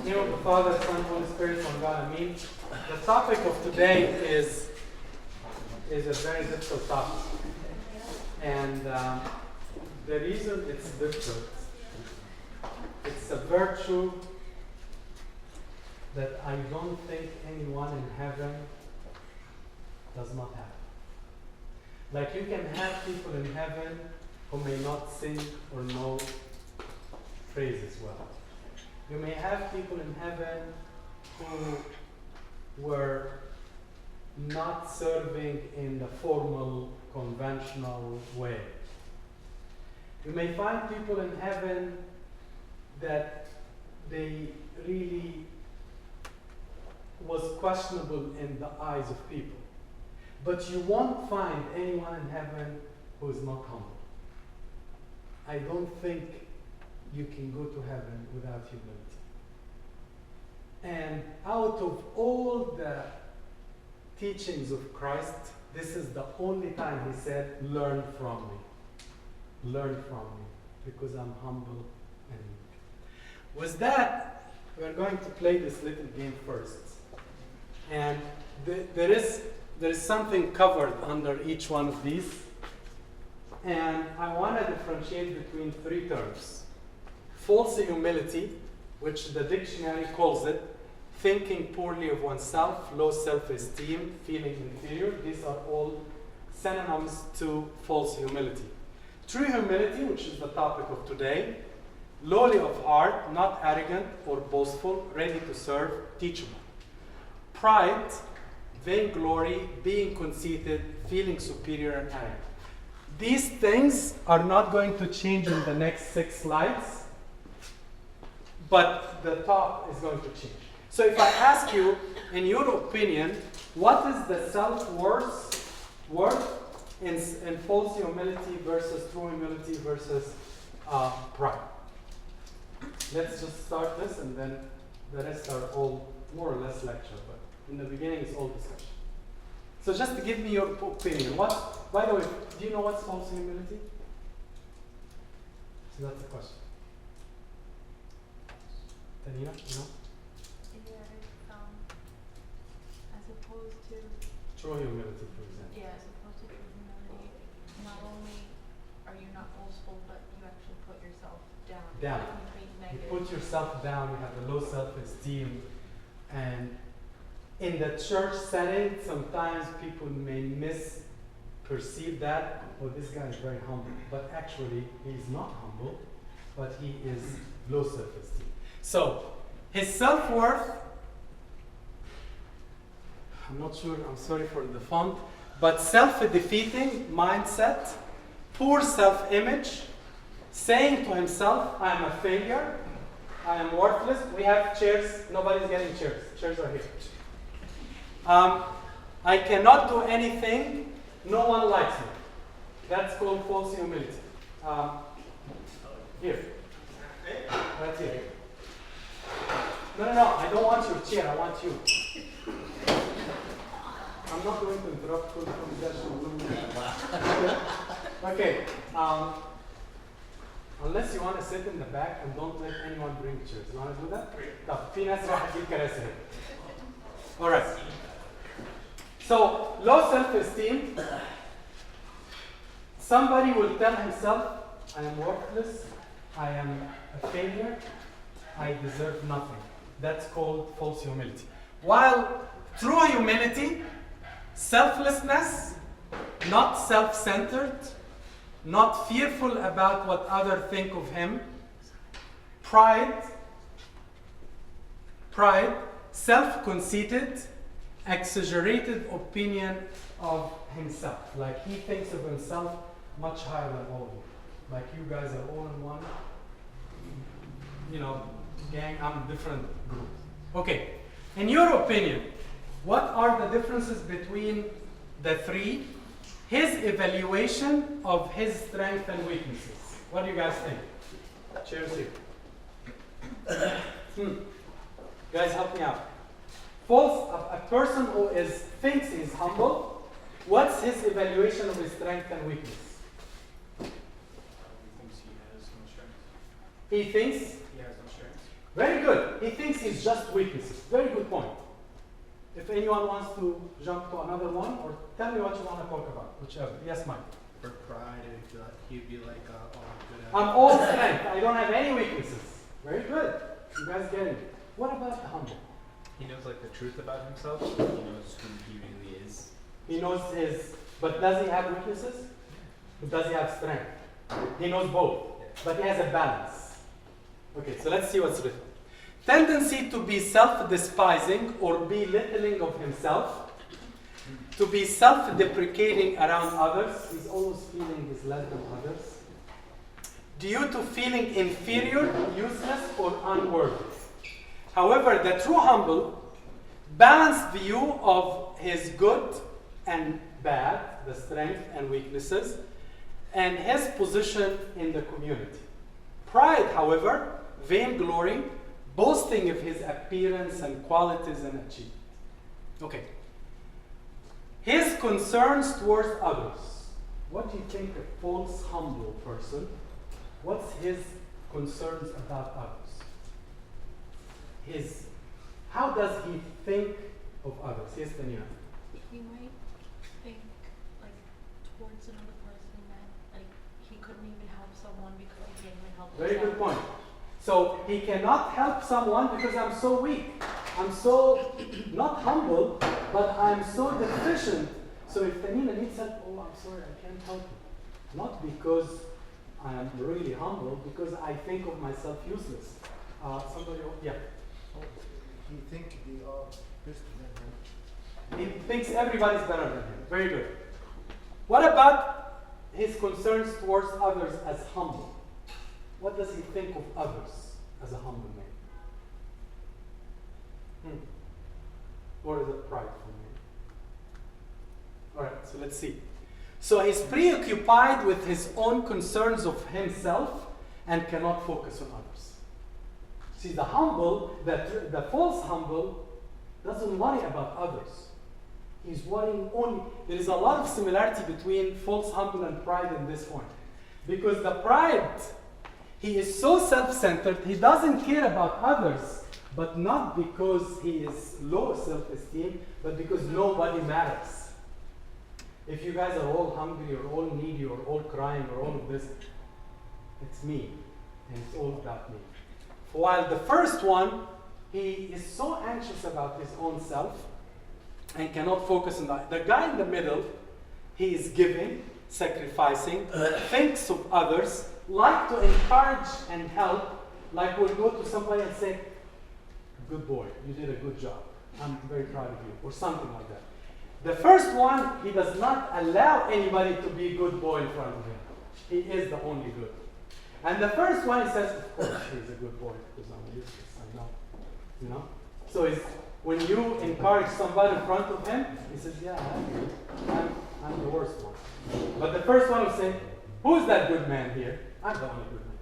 In the name of the Father, Son, Holy Spirit, one God, Amen. The topic of today is a very difficult topic. And the reason it's difficult, it's a virtue that I don't think anyone in heaven does not have. Like you can have people in heaven who may not sing or know phrases well. You may have people in heaven who were not serving in the formal, conventional way. You may find people in heaven that they really was questionable in the eyes of people. But you won't find anyone in heaven who is not humble. I don't think you can go to heaven without humility. And out of all the teachings of Christ, this is the only time he said, learn from me. Learn from me, because I'm humble and meek. With that, we're going to play this little game first. And there is something covered under each one of these. And I want to differentiate between three terms. False humility, which the dictionary calls it thinking poorly of oneself, low self-esteem, feeling inferior. These are all synonyms to false humility. True humility, which is the topic of today, lowly of heart, not arrogant or boastful, ready to serve, teachable. Pride, vainglory, being conceited, feeling superior and arrogant. These things are not going to change in the next 6 slides. But the top is going to change. So if I ask you, in your opinion, what is the self-worth in false humility versus true humility versus pride? Let's just start this, and then the rest are all more or less lecture. But in the beginning, it's all discussion. So just to give me your opinion. By the way, do you know what's false humility? So that's the question. Tanina, you know? As opposed to true humility, for example. Yeah, as opposed to true humility, not only are you not boastful, but you actually put yourself down. You put yourself down, you have a low self-esteem, and in the church setting, sometimes people may misperceive that, oh, this guy is very humble. But actually, he's not humble, but he is low self-esteem. So, his self-worth, I'm not sure, I'm sorry for the font, but self-defeating mindset, poor self-image, saying to himself, I am a failure, I am worthless. We have chairs, nobody's getting chairs. Chairs are here. I cannot do anything, no one likes me. That's called false humility. Here. Right here. No, I don't want your chair, I want you. I'm not going to interrupt full conversation. Okay. Unless you want to sit in the back and don't let anyone bring chairs. You want to do that? All right. So, low self-esteem. Somebody will tell himself, I am worthless, I am a failure, I deserve nothing. That's called false humility. While true humility, selflessness, not self-centered, not fearful about what others think of him, pride, self-conceited, exaggerated opinion of himself. Like he thinks of himself much higher than all of you. Like you guys are all in one, gang, I'm different group. Okay, in your opinion, what are the differences between the three? His evaluation of his strengths and weaknesses. What do you guys think? Cheers here. Guys, help me out. A person who thinks he's humble, what's his evaluation of his strength and weakness? He thinks he has no strength. He thinks He has no strength. Very good. He thinks he's just weaknesses. Very good point. If anyone wants to jump to another one, or tell me what you want to talk about, whichever. Yes, Mike. For pride, he'd be like, oh, good at I'm all strength. I don't have any weaknesses. Very good. You guys get it. What about the humble? He knows like the truth about himself. He knows who he really is. He knows his, but does he have weaknesses? Or does he have strength? He knows both, but he has a balance. Okay, so let's see what's written. Tendency to be self-despising or belittling of himself, to be self-deprecating around others. He's always feeling he's less than others. Due to feeling inferior, useless, or unworthy. However, the true humble, balanced view of his good and bad, the strength and weaknesses, and his position in the community. Pride, however, vainglory, boasting of his appearance and qualities and achievement. Okay. His concerns towards others. What do you think a false humble person, what's his concerns about others? How does he think of others? Yes, Tanya. He might think like towards another person that like he couldn't even help someone because he can't even help Very himself. good point. So he cannot help someone because I'm so weak. I'm so not humble, but I'm so deficient. So if Tanina needs help, oh, I'm sorry, I can't help you. Not because I'm really humble, because I think of myself useless. Somebody, yeah. He think they are best than him. He thinks everybody's better than him. Very good. What about his concerns towards others as humble? What does he think of others as a humble man? Or is it prideful man? Alright, so let's see. So he's preoccupied with his own concerns of himself and cannot focus on others. See, the humble, the false humble, doesn't worry about others. He's worrying only. There is a lot of similarity between false humble and pride in this point. Because the pride, he is so self-centered, he doesn't care about others, but not because he is low self-esteem, but because nobody matters. If you guys are all hungry or all needy or all crying or all of this, it's me, and it's all about me. While the first one, he is so anxious about his own self and cannot focus on that. The guy in the middle, he is giving, sacrificing, thinks of others, like to encourage and help, like we'll go to somebody and say, good boy, you did a good job. I'm very proud of you, or something like that. The first one, he does not allow anybody to be a good boy in front of him. He is the only good. And the first one, he says, of course, he's a good boy because I'm useless, I know. You know? So when you encourage somebody in front of him, he says, yeah, I'm the worst one. But the first one will say, who's that good man here? I'm the only good man.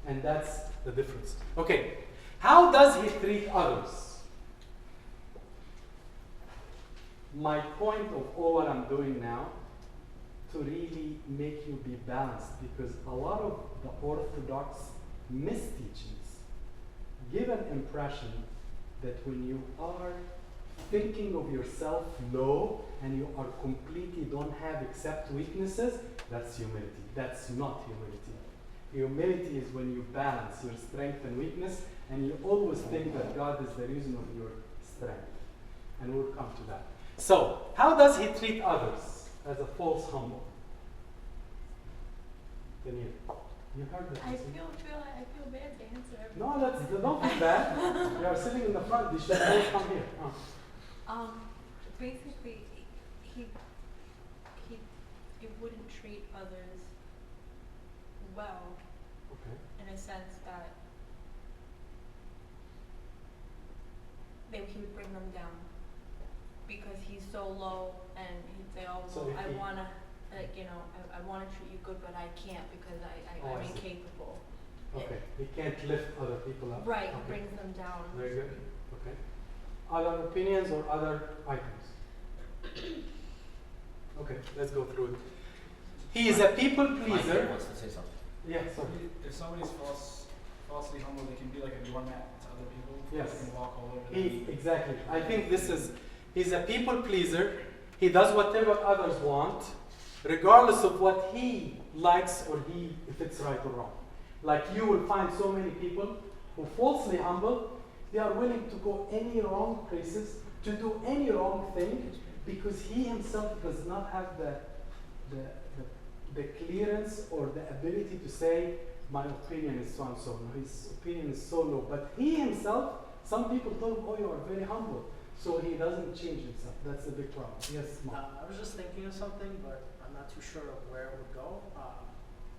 And that's the difference. Okay, how does he treat others? My point of all what I'm doing now, to really make you be balanced, because a lot of the orthodox misteachings give an impression that when you are thinking of yourself low and you are completely don't have except weaknesses, that's humility. That's not humility. Humility is when you balance your strength and weakness and you always think that God is the reason of your strength. And we'll come to that. So, how does he treat others as a false humble? Daniel, you heard that. I feel bad to answer everything. No, don't feel bad. You are sitting in the front. You should all come here. Basically, he wouldn't treat others well. Okay. In a sense that he would bring them down because he's so low, and he'd say, "Oh, So well, if I he- wanna, I wanna treat you good, but I can't because I'm I see. incapable." Okay. He can't lift other people up. Right, Okay. he brings them down. Very good. Okay. Other opinions or other items? Okay, let's go through it. He is a people pleaser. wants to say something. Yeah, sorry. If somebody's falsely humble, they can be like a doormat to other people. Yes. He can walk all over them. Exactly. I think he's a people pleaser. He does whatever others want, regardless of what he likes or if it's right or wrong. Like you will find so many people who falsely humble, they are willing to go any wrong places, to do any wrong thing, because he himself does not have the clearance or the ability to say, my opinion is so and so. No, his opinion is so low. But he himself, some people told him, oh, you are very humble. So he doesn't change himself. That's a big problem. Yes, Mark. I was just thinking of something, but I'm not too sure of where it would go.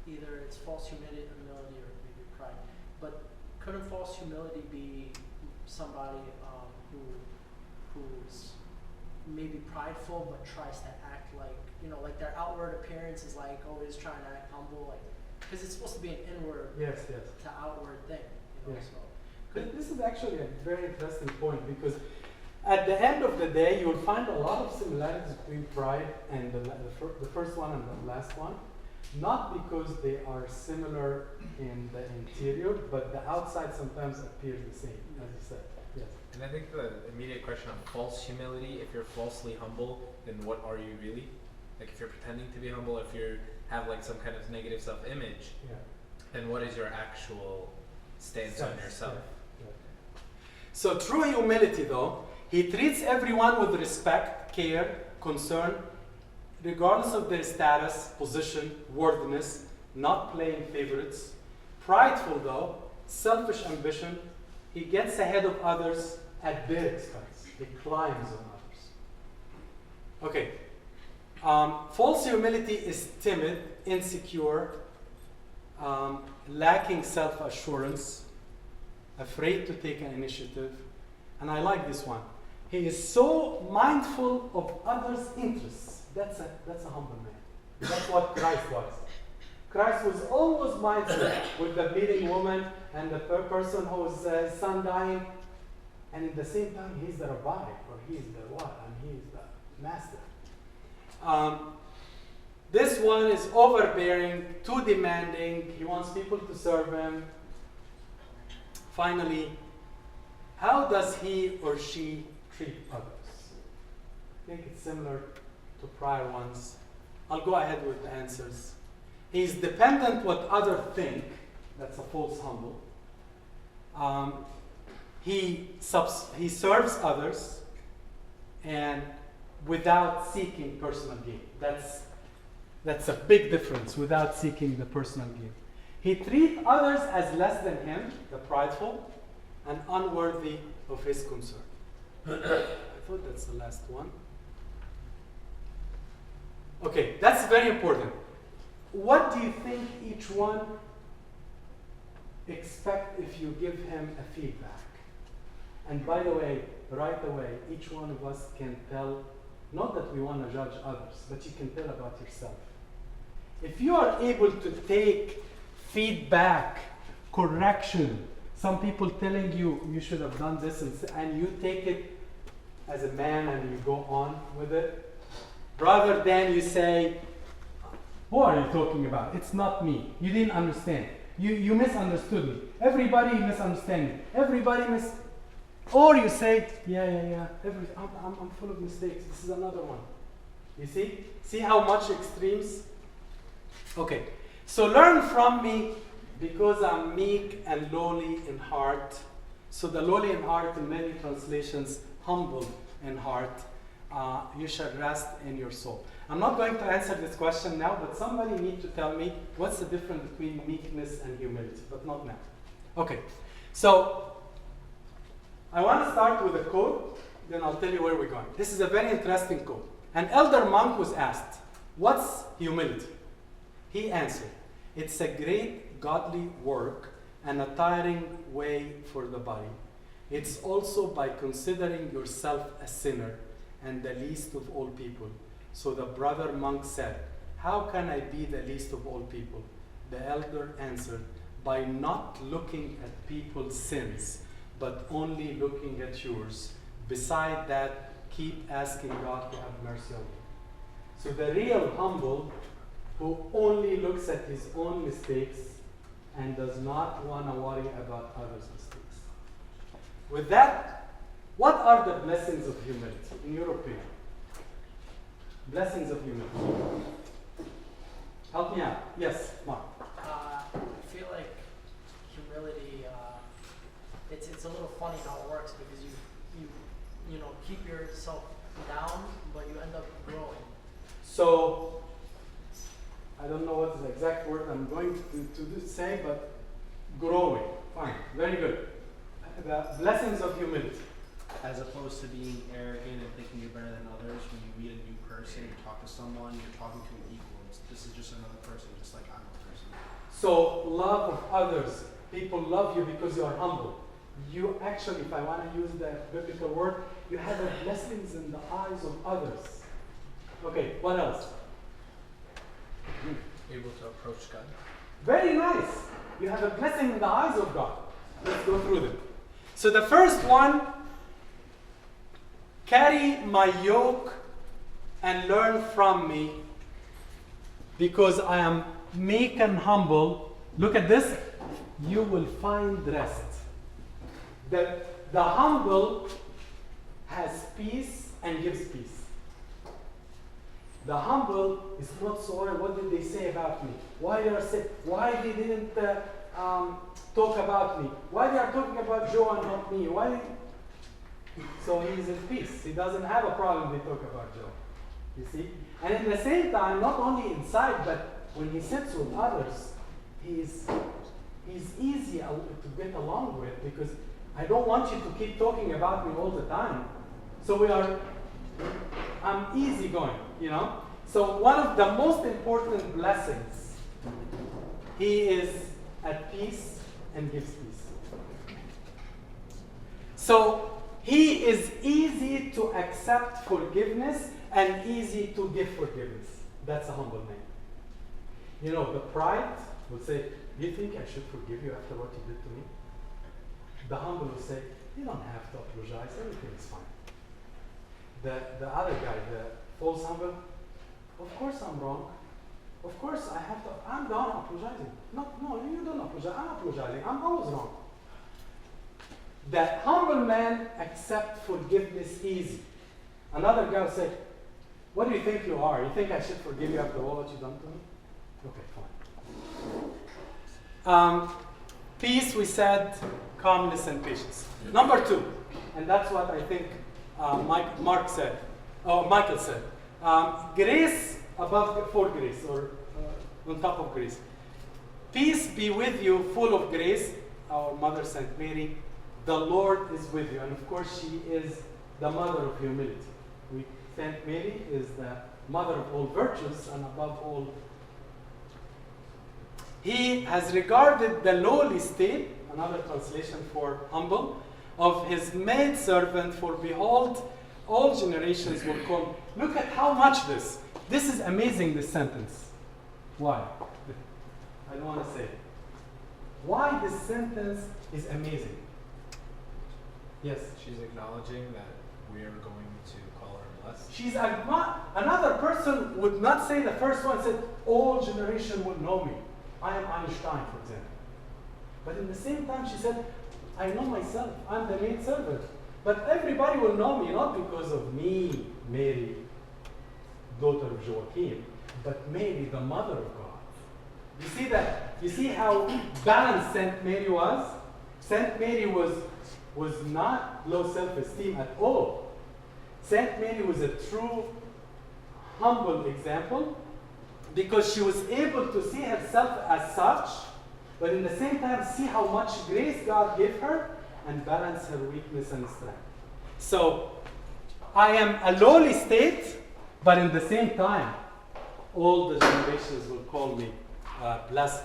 Either it's false humility or maybe pride. But couldn't false humility be somebody who's maybe prideful but tries to act like, like their outward appearance is like always trying to act humble, like, because it's supposed to be an inward Yes. to outward thing, Yes. so. This is actually a very interesting point, because at the end of the day, you will find a lot of similarities between pride and the first one and the last one. Not because they are similar in the interior, but the outside sometimes appears the same, as you said. Yes. And I think the immediate question on false humility, if you're falsely humble, then what are you really? Like if you're pretending to be humble, if you have like some kind of negative self-image, then what is your actual stance on yourself? Yeah. So true humility, though, he treats everyone with respect, care, concern, regardless of their status, position, worthiness, not playing favorites. Prideful, though, selfish ambition, he gets ahead of others at their expense. He climbs on others. Okay. False humility is timid, insecure, lacking self-assurance, afraid to take an initiative. And I like this one. He is so mindful of others' interests. That's a humble man. That's what Christ was. Christ was always mindful with the bleeding woman and the person whose son dying. And at the same time, he's the rabbi, or he's the what? And he's the master. This one is overbearing, too demanding. He wants people to serve him. Finally, how does he or she treat others? I think it's similar to prior ones. I'll go ahead with the answers. He's dependent what others think. That's a false humble. He serves others and without seeking personal gain. That's a big difference, without seeking the personal gain. He treats others as less than him, the prideful, and unworthy of his concern. I thought that's the last one. Okay, that's very important. What do you think each one expect if you give him a feedback? And by the way, right away, each one of us can tell, not that we want to judge others, but you can tell about yourself. If you are able to take feedback, correction, some people telling you should have done this, and you take it as a man and you go on with it, rather than you say, what are you talking about? It's not me. You didn't understand. You misunderstood me. Everybody misunderstand me. Or you say, yeah. I'm full of mistakes. This is another one. You see? See how much extremes? Okay. So learn from me, because I'm meek and lowly in heart. So the lowly in heart, in many translations, humble in heart. You shall rest in your soul. I'm not going to answer this question now, but somebody needs to tell me what's the difference between meekness and humility, but not now. Okay, so I want to start with a quote, then I'll tell you where we're going. This is a very interesting quote. An elder monk was asked, what's humility? He answered, it's a great godly work and a tiring way for the body. It's also by considering yourself a sinner and the least of all people. So the brother monk said, how can I be the least of all people? The elder answered, by not looking at people's sins, but only looking at yours. Beside that, keep asking God to have mercy on you. So the real humble, who only looks at his own mistakes and does not want to worry about others' mistakes. With that, what are the blessings of humility, in your opinion? Blessings of humility. Help me out. Yes, Mark. I feel like humility, it's a little funny how it works because you know, keep yourself down, but you end up growing. So, I don't know what is the exact word I'm going to say, but growing. Fine. Very good. The blessings of humility. As opposed to being arrogant and thinking you're better than others, when you meet a new person, you talk to someone, you're talking to an equal. This is just another person, just like I'm a person. So, love of others. People love you because you are humble. You actually, if I want to use the biblical word, you have the blessings in the eyes of others. Okay, what else? Able to approach God. Very nice. You have a blessing in the eyes of God. Let's go through them. So the first one, carry my yoke and learn from me, because I am meek and humble. Look at this. You will find rest. The humble has peace and gives peace. The humble is not sorry. What did they say about me? Why they are sick? Why they didn't talk about me? Why they are talking about Joe and not me? Why? So he is in peace. He doesn't have a problem they talk about Joe. You see? And at the same time, not only inside, but when he sits with others, he's easy to get along with, because I don't want you to keep talking about me all the time. So I'm easygoing, you know? So one of the most important blessings, he is at peace and gives peace. So he is easy to accept forgiveness and easy to give forgiveness. That's a humble man. You know, the pride will say, do you think I should forgive you after what you did to me? The humble will say, you don't have to apologize, everything is fine. The other guy, the false humble, of course I'm wrong. Of course I'm done apologizing. No, you don't apologize, I'm apologizing, I'm always wrong. The humble man accepts forgiveness easy. Another guy will say, what do you think you are? You think I should forgive you after all that you've done to me? Okay, fine. Peace, we said, calmness and patience. Number 2, and that's what I think Michael said. Grace for grace, or on top of grace. Peace be with you, full of grace, our Mother Saint Mary. The Lord is with you. And of course, she is the mother of humility. Saint Mary is the mother of all virtues and above all. He has regarded the lowly state, another translation for humble, of his maidservant, for behold, all generations will come. Look at how much this. This is amazing, this sentence. Why? I don't want to say it. Why this sentence is amazing. Yes? She's acknowledging that we are going to call her blessed. Another person would not say the first one, said, all generation will know me. I am Einstein, for example. But in the same time, she said, I know myself. I'm the maid servant. But everybody will know me, not because of me, Mary, daughter of Joachim, but Mary, the mother of God. You see that? You see how balanced Saint Mary was? Saint Mary was not low self-esteem at all. Saint Mary was a true, humble example, because she was able to see herself as such, but in the same time see how much grace God gave her and balance her weakness and strength. So, I am a lowly state, but in the same time, all the generations will call me blessed.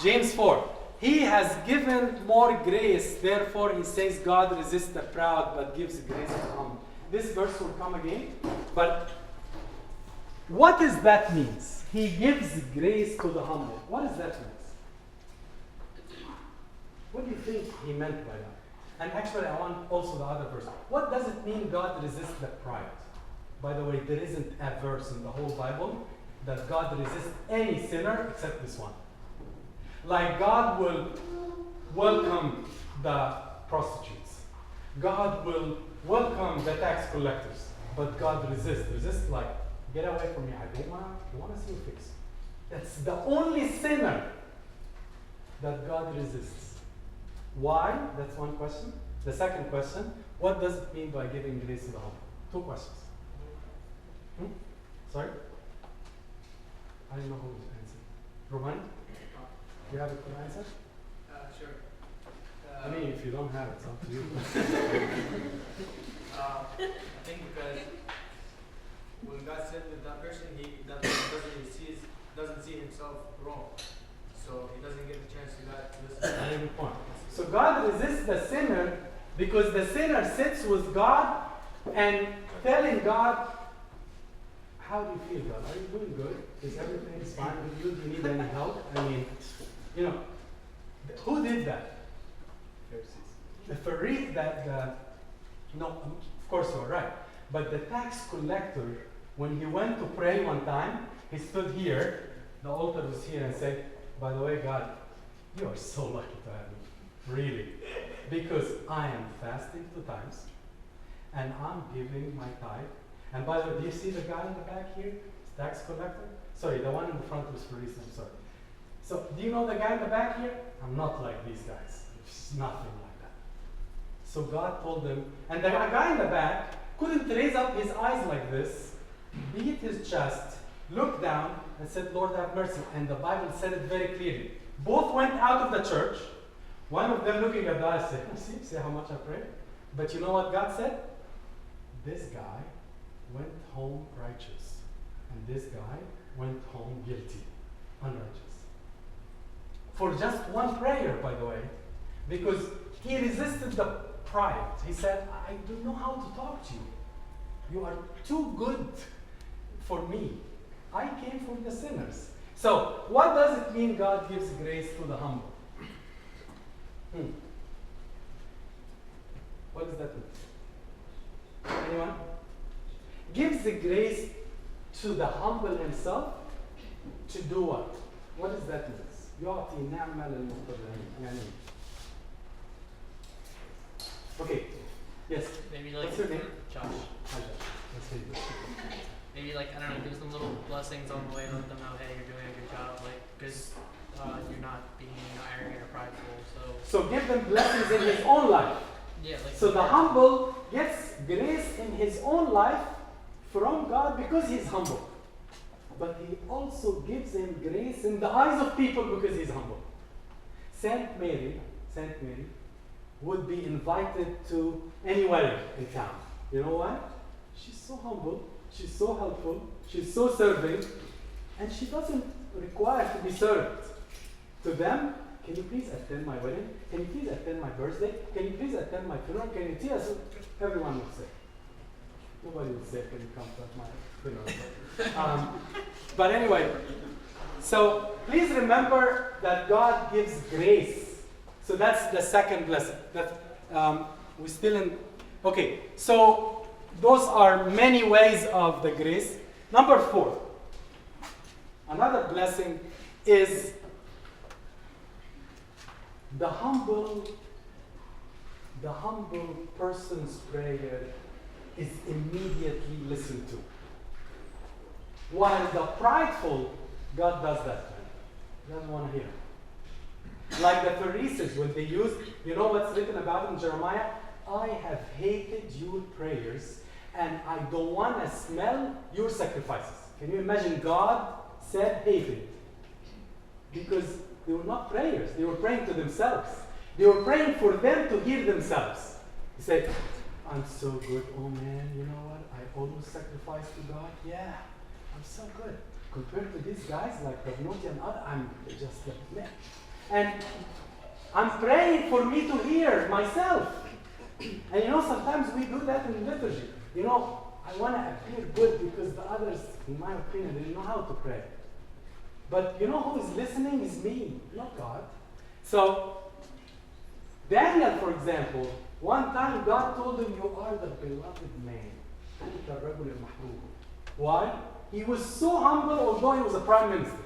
James 4. He has given more grace, therefore he says God resists the proud, but gives grace to the humble. This verse will come again, but what does that mean? He gives grace to the humble. What does that mean? What do you think he meant by that? And actually, I want also the other verse. What does it mean God resists the pride? By the way, there isn't a verse in the whole Bible that God resists any sinner except this one. Like God will welcome the prostitutes. God will welcome the tax collectors, but God resists like, get away from me. I don't wanna see your face. That's the only sinner that God resists. Why? That's one question. The second question, what does it mean by giving grace to the humble? Two questions. Sorry? I don't know who's answering. Roman? You have a good answer? Sure. I mean, if you don't have it, it's up to you. I think because when God said with that person, that person doesn't see himself wrong, so he doesn't get the chance to God to listen. Very good point. So God resists the sinner because the sinner sits with God and telling God, how do you feel, God? Are you doing good? Is everything fine with you? Do you need any help? I mean, who did that? The Pharisee, no, of course you are right. But the tax collector, when he went to pray one time, he stood here, the altar was here, and said, by the way, God, you are so lucky to have me. Really. Because I am fasting 2 times, and I'm giving my tithe. And by the way, do you see the guy in the back here? Tax collector? Sorry, the one in the front was Pharisee, I'm sorry. So, do you know the guy in the back here? I'm not like these guys. It's nothing like that. So God told him, and the guy in the back couldn't raise up his eyes like this, beat his chest, looked down, and said, Lord have mercy. And the Bible said it very clearly. Both went out of the church. One of them looking at God said, see how much I prayed? But you know what God said? This guy went home righteous. And this guy went home guilty, unrighteous. For just one prayer, by the way, because he resisted the pride. He said, I don't know how to talk to you. You are too good for me. I came from the sinners. So, what does it mean God gives grace to the humble? What does that mean? Anyone? Gives the grace to the humble himself to do what? What does that mean? يعطي نعمة للمضطرين. يعني. Okay. Yes. Maybe like What's your name? Josh. Hi, Josh. Let's see this. Maybe like I don't know, give them little blessings on the way, let them know, hey, you're doing a good job, like because you're not being arrogant or prideful. So give them blessings in his own life. Yeah, like so the humble gets grace in his own life from God because he's humble. But he also gives him grace in the eyes of people because he's humble. Saint Mary would be invited to any wedding in town. You know why? She's so humble, she's so helpful, she's so serving, and she doesn't require to be served. To them, can you please attend my wedding? Can you please attend my birthday? Can you please attend my funeral? Can you tell us? Everyone would say. Nobody would say, can you come to my funeral? But anyway, so please remember that God gives grace. So that's the second blessing. That we're still in. Okay, so those are many ways of the grace. Number 4. Another blessing is the humble person's prayer is immediately listened to. While the prideful, God does that to him. He doesn't want to hear. Like the Pharisees, when they used, you know what's written about in Jeremiah? I have hated your prayers, and I don't want to smell your sacrifices. Can you imagine God said hated? Because they were not prayers. They were praying to themselves. They were praying for them to hear themselves. He said, I'm so good. Oh man, you know what? I almost sacrificed to God. Yeah, I'm so good. Compared to these guys like Rabnoti and other, I'm just a man. And I'm praying for me to hear myself. And you know, sometimes we do that in liturgy. You know, I want to appear good because the others, in my opinion, they know how to pray. But you know who is listening is me, not God. So, Daniel, for example, one time God told him, you are the beloved man. Why? He was so humble, although he was a prime minister.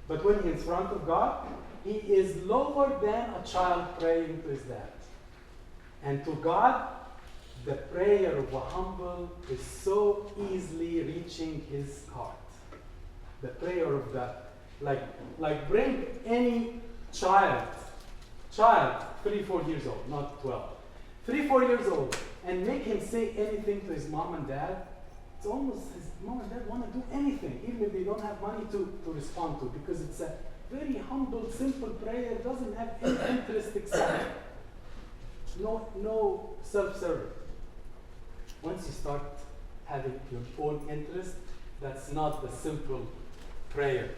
But when he's in front of God, he is lower than a child praying to his dad. And to God, the prayer of a humble is so easily reaching his heart. The prayer of that. Like bring any child, 3, 4 years old, not 12. 3, 4 years old, and make him say anything to his mom and dad. It's almost his mom and dad want to do anything, even if they don't have money to respond to, because it's a very humble, simple prayer. It doesn't have any interest except no self-serving. Once you start having your own interest, that's not the simple prayer.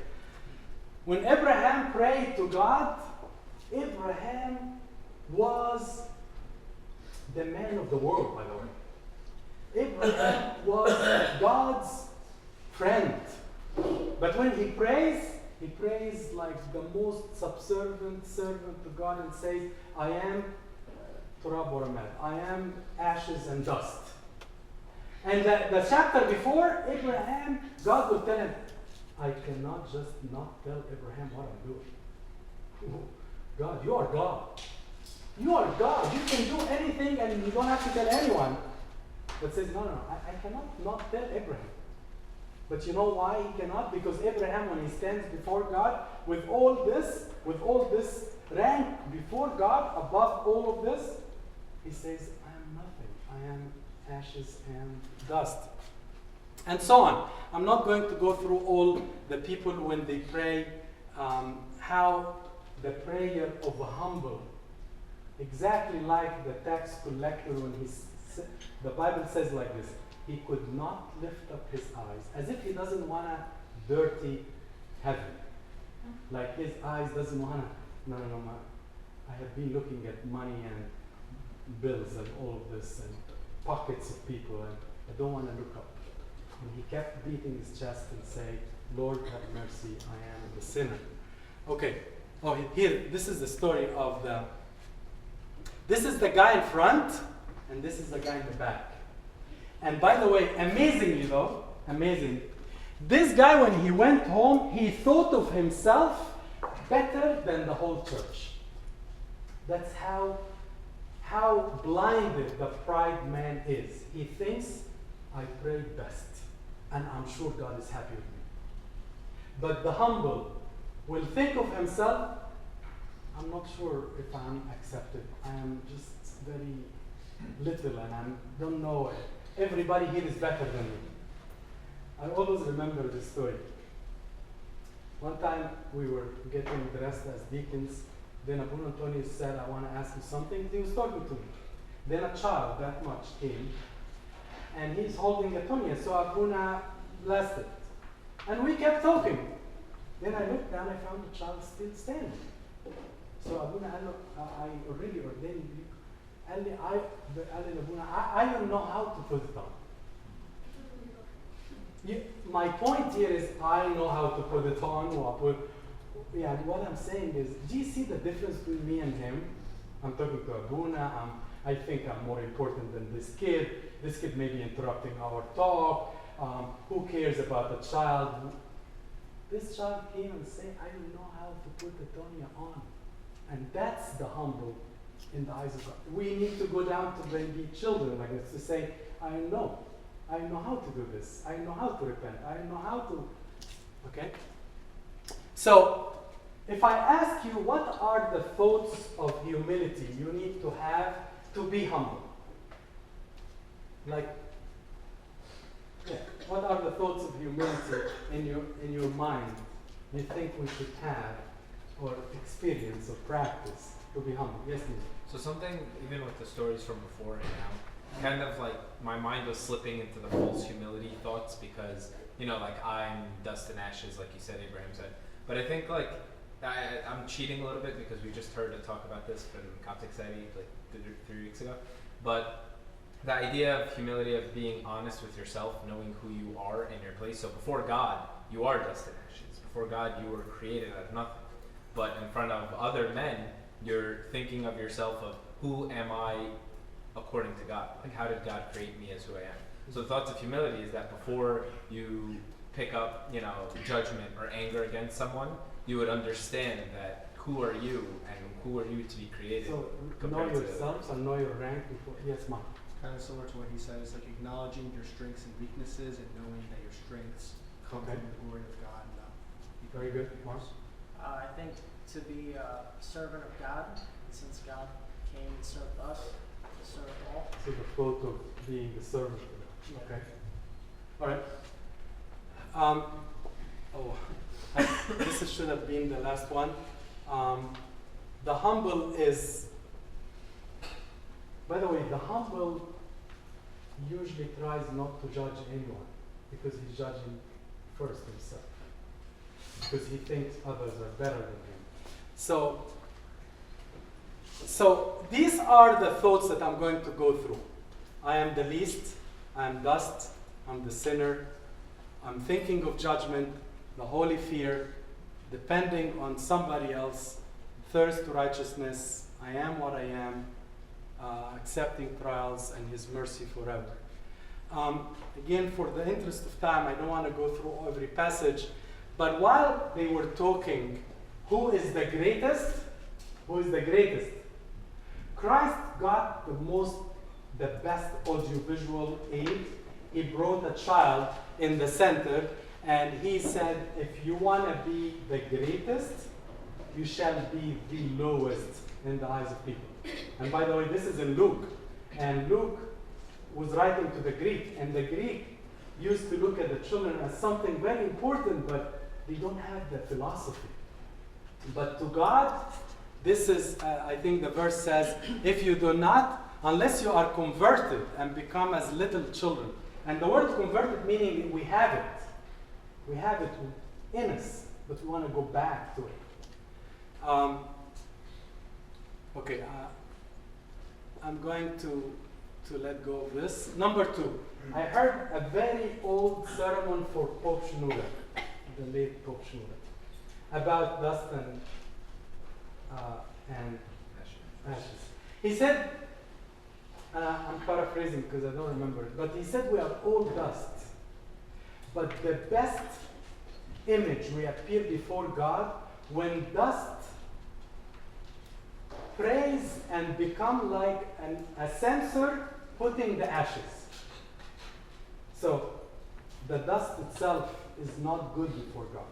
When Abraham prayed to God, Abraham was the man of the world, by the way. Abraham was God's friend. But when he prays like the most subservient servant to God and says, I am turab wa ramad. I am ashes and dust. And the chapter before, Abraham, God will tell him, I cannot just not tell Abraham what I'm doing. God, you are God. You are God. You can do anything and you don't have to tell anyone. But says, no, I cannot not tell Abraham. But you know why he cannot? Because Abraham, when he stands before God, with all this rank before God, above all of this, he says, I am nothing. I am ashes and dust. And so on. I'm not going to go through all the people when they pray, how the prayer of a humble, exactly like the tax collector when the Bible says like this, he could not lift up his eyes, as if he doesn't want to dirty heaven. Like his eyes doesn't want to, no, I have been looking at money and bills and all of this and pockets of people, and I don't want to look up. And he kept beating his chest and say, Lord, have mercy, I am the sinner. Okay. Oh, here, this is the story of this is the guy in front, and this is the guy in the back. And by the way, amazing, this guy, when he went home, he thought of himself better than the whole church. That's how blinded the pride man is. He thinks, I prayed best, and I'm sure God is happy with me. But the humble will think of himself, I'm not sure if I'm accepted. I am just very little and I don't know it. Everybody here is better than me. I always remember this story. One time we were getting dressed as deacons. Then Abu Antonio said, I want to ask you something. He was talking to me. Then a child that much came and he's holding a Tonya. So Abuna blessed it. And we kept talking. Then I looked down, I found the child still standing. So Abuna, I already ordained you. I don't know how to put it on. My point here is I know how to put it on. What I'm saying is, do you see the difference between me and him? I'm talking to Abuna. I think I'm more important than this kid. This kid may be interrupting our talk. Who cares about the child? This child came and said, I don't know how to put the Tonya on. And that's the humble in the eyes of God. We need to go down to baby children like this to say, I know how to do this. I know how to repent. I know how to, okay? So, if I ask you, what are the thoughts of humility you need to have to be humble? What are the thoughts of humility in your mind you think we should have or experience or practice to be humble? Yes, please. So something, even with the stories from before and now, kind of like my mind was slipping into the false humility thoughts because, like I'm dust and ashes, like you said, Abraham said. But I think I'm cheating a little bit because we just heard a talk about this from Coptic Society like 3 weeks ago. But the idea of humility, of being honest with yourself, knowing who you are in your place. So before God, you are dust and ashes. Before God, you were created out of nothing. But in front of other men, you're thinking of yourself of who am I according to God? Like how did God create me as who I am? So the thoughts of humility is that before you pick up, judgment or anger against someone, you would understand that who are you and who are you to be created. So know compared to- yourself and know your rank before. Yes, ma'am. Kind of similar to what he says, like acknowledging your strengths and weaknesses and knowing that your strengths come Okay. from the glory of God. And, Very good, Mars. I think to be a servant of God, and since God came and served us, to serve all. So the quote of being the servant. Yeah. Okay. All right. This should have been the last one. The humble is. By the way, the humble usually tries not to judge anyone because he's judging first himself. Because he thinks others are better than him. So these are the thoughts that I'm going to go through. I am the least, I am dust, I'm the sinner, I'm thinking of judgment, the holy fear, depending on somebody else, thirst to righteousness, I am what I am, accepting trials and his mercy forever. Again, for the interest of time, I don't want to go through every passage, but while they were talking, who is the greatest? Who is the greatest? Christ got the best audiovisual aid. He brought a child in the center, and he said, if you want to be the greatest, you shall be the lowest in the eyes of people. And by the way, this is in Luke. And Luke was writing to the Greek, and the Greek used to look at the children as something very important, but they don't have the philosophy. But to God, this is, I think the verse says, if you do not, unless you are converted and become as little children. And the word converted meaning we have it. We have it in us, but we want to go back to it. I'm going to let go of this. Number 2, I heard a very old sermon for Pope Shenouda, the late Pope Shenouda, about dust and ashes. He said, I'm paraphrasing because I don't remember it, but he said we are all dust. But the best image we appear before God when dust prays and become like a censer putting the ashes. So the dust itself is not good before God.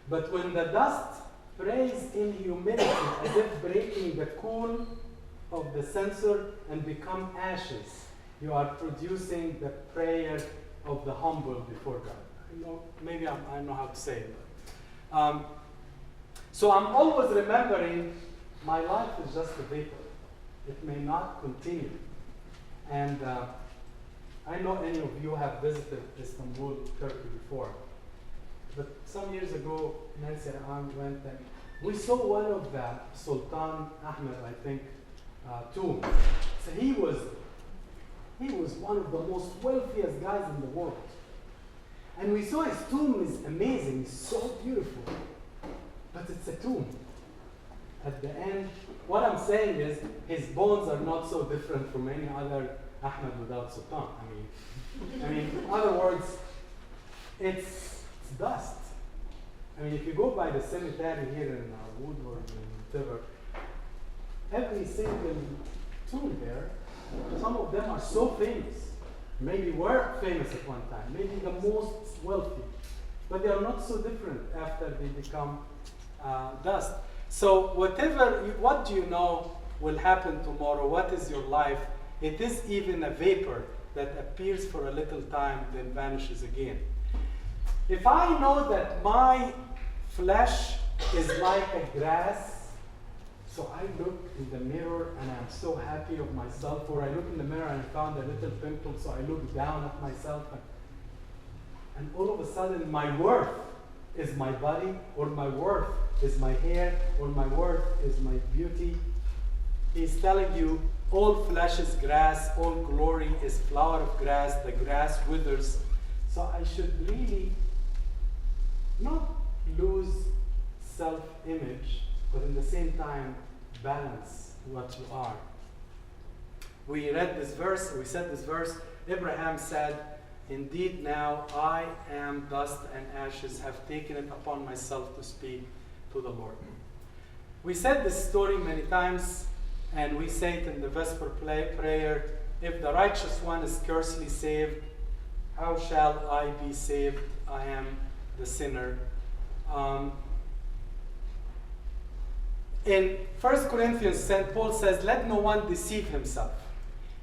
But when the dust prays in humility as if breaking the cool of the censer and become ashes, you are producing the prayer of the humble before God. Maybe I don't know how to say it. So I'm always remembering my life is just a vapor. It may not continue. And I know any of you have visited Istanbul, Turkey before. But some years ago, Nancy and I went and we saw one of the Sultan Ahmed, I think, tomb. So he was one of the most wealthiest guys in the world. And we saw his tomb is amazing, it's so beautiful. But it's a tomb. At the end, what I'm saying is his bones are not so different from any other Ahmed without Sultan. I mean, in other words, it's dust. I mean, if you go by the cemetery here in Woodward and whatever, every single tomb there, some of them are so famous. Maybe were famous at one time, maybe the most wealthy, but they are not so different after they become dust. So what do you know will happen tomorrow? What is your life? It is even a vapor that appears for a little time, then vanishes again. If I know that my flesh is like a grass, so I look in the mirror and I'm so happy of myself, or I look in the mirror and I found a little pimple, so I look down at myself, and all of a sudden my worth is my body, or my worth is my hair, or my worth is my beauty. He's telling you, all flesh is grass, all glory is flower of grass, the grass withers. So I should really not lose self-image, but in the same time, balance what you are. We read this verse, we said this verse, Abraham said, indeed now I am dust and ashes, have taken it upon myself to speak to the Lord. We said this story many times, and we say it in the Vesper prayer. If the righteous one is scarcely saved, how shall I be saved? I am the sinner. In 1 Corinthians, St. Paul says, let no one deceive himself.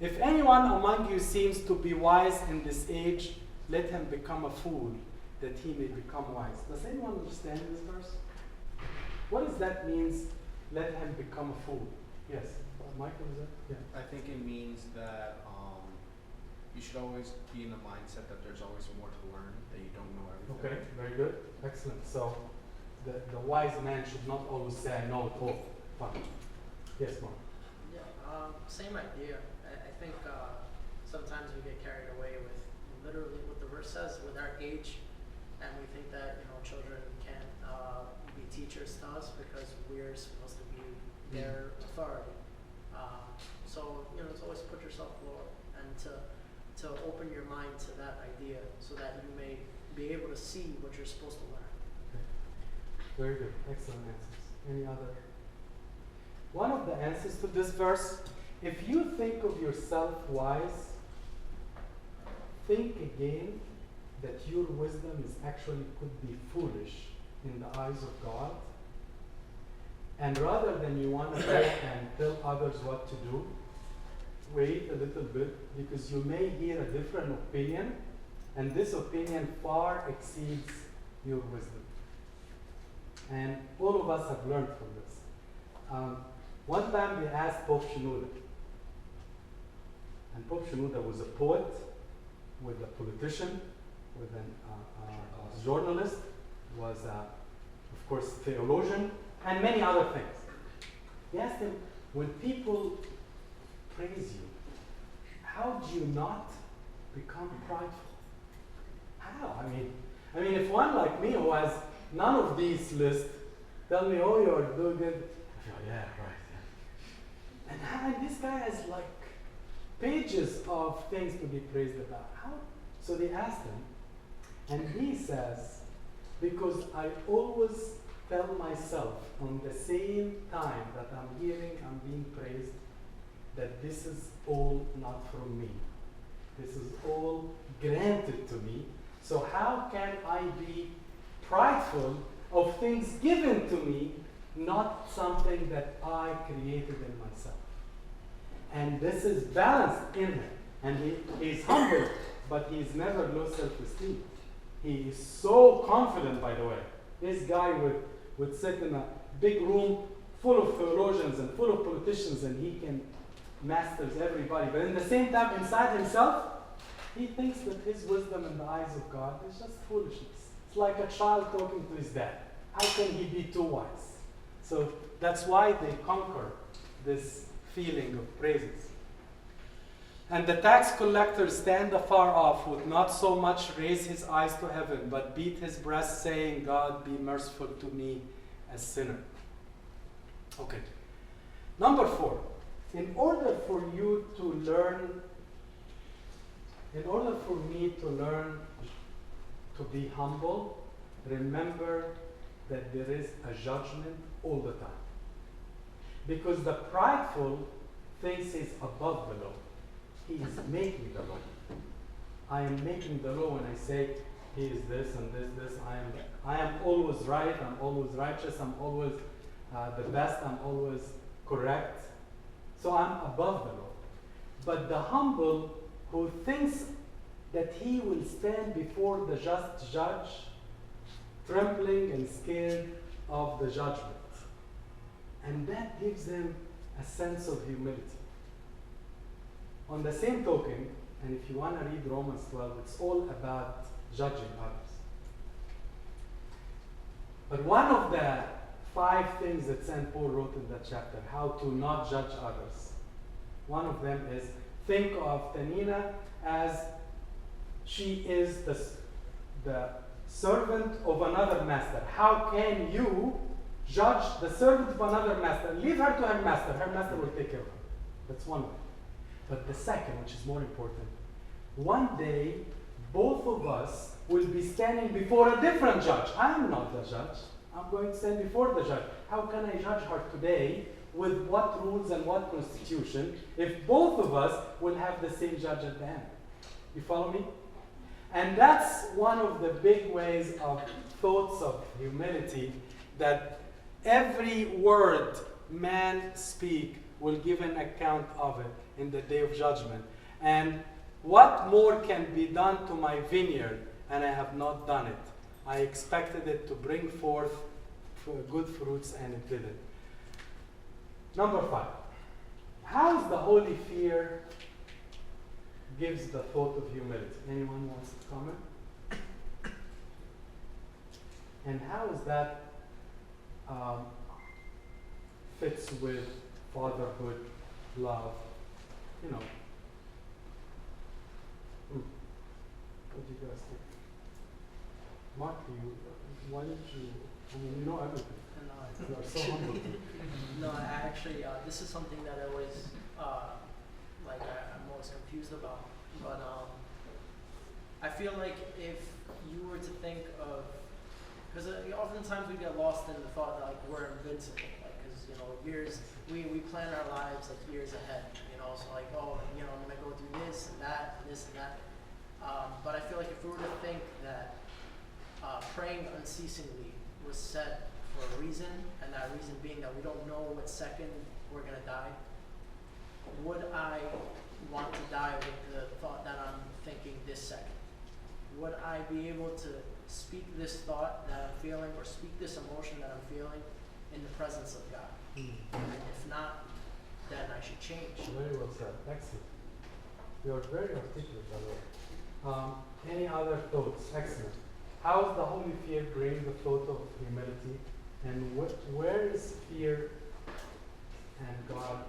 If anyone among you seems to be wise in this age, let him become a fool, that he may become wise. Does anyone understand this verse? What does that mean, let him become a fool? Yes. Michael, is that? Yeah. I think it means that you should always be in the mindset that there's always more to learn, that you don't know everything. Okay, very good. Excellent. So the wise man should not always say, I know it all. Fine. Yes, Mark. Yeah, same idea. I think sometimes we get carried away with literally what the verse says with our age, and we think that children can't be teachers to us because we're supposed to be their authority. So it's always put yourself lower and to open your mind to that idea so that you may be able to see what you're supposed to learn. Okay. Very good. Excellent answers. Any other? One of the answers to this verse, if you think of yourself wise, think again that your wisdom is actually could be foolish in the eyes of God. And rather than you want to go and tell others what to do, wait a little bit, because you may hear a different opinion, and this opinion far exceeds your wisdom. And all of us have learned from this. One time we asked Pope Shenouda, and Pope Shenouda was a poet, with a politician, with a journalist, was of course theologian, and many other things. He asked him, when people praise you, how do you not become prideful? How? I mean, if one like me who has none of these lists tell me, oh, you're doing good, I feel, yeah, right. Yeah. And this guy has like pages of things to be praised about. How? So they asked him, and he says, because I always tell myself on the same time that I'm being praised, that this is all not from me. This is all granted to me. So how can I be prideful of things given to me, not something that I created in myself? And this is balanced in him. And he's humble, but he's never low self-esteem. He is so confident, by the way. This guy would sit in a big room full of theologians and full of politicians, and he can masters everybody. But in the same time, inside himself, he thinks that his wisdom in the eyes of God is just foolishness. It's like a child talking to his dad. How can he be too wise? So that's why they conquer this feeling of praises. And the tax collector, stand afar off, would not so much raise his eyes to heaven, but beat his breast, saying, God, be merciful to me, a sinner. Okay. Number 4. In order for me to learn to be humble, remember that there is a judgment all the time. Because the prideful thinks he's above the law. He is making the law. I am making the law when I say he is this and this. I am always right. I'm always righteous. I'm always the best. I'm always correct. So I'm above the law. But the humble who thinks that he will stand before the just judge, trembling and scared of the judgment. And that gives him a sense of humility. On the same token, and if you want to read Romans 12, it's all about judging others. But one of the 5 things that St. Paul wrote in that chapter, how to not judge others, one of them is, think of Tanina as she is the servant of another master. How can you judge the servant of another master? Leave her to her master. Her master will take care of her. That's one way. But the second, which is more important, one day both of us will be standing before a different judge. I am not the judge. I'm going to stand before the judge. How can I judge her today with what rules and what constitution if both of us will have the same judge at the end? You follow me? And that's one of the big ways of thoughts of humility, that every word man speak will give an account of it in the day of judgment. And what more can be done to my vineyard, and I have not done it? I expected it to bring forth good fruits, and it didn't. Number 5. How is the holy fear gives the thought of humility? Anyone wants to comment? And how is that fits with fatherhood, love, you know? What do you guys think? Mark, why did you, I mean, you know everything. You are so humble. No, I actually, this is something that I always, I'm always confused about. But I feel like if you were to think of, because oftentimes we get lost in the thought that like we're invincible, like because we plan our lives like years ahead, so like I'm gonna go do this and that and this and that. But I feel like if we were to think that praying unceasingly was set for a reason, and that reason being that we don't know what second we're going to die, would I want to die with the thought that I'm thinking this second? Would I be able to speak this thought that I'm feeling, or speak this emotion that I'm feeling in the presence of God? And if not, then I should change. Very well said. Excellent. You are very articulate, by the way. Any other thoughts? Excellent. How does the holy fear bring the thought of humility? And where is fear and God?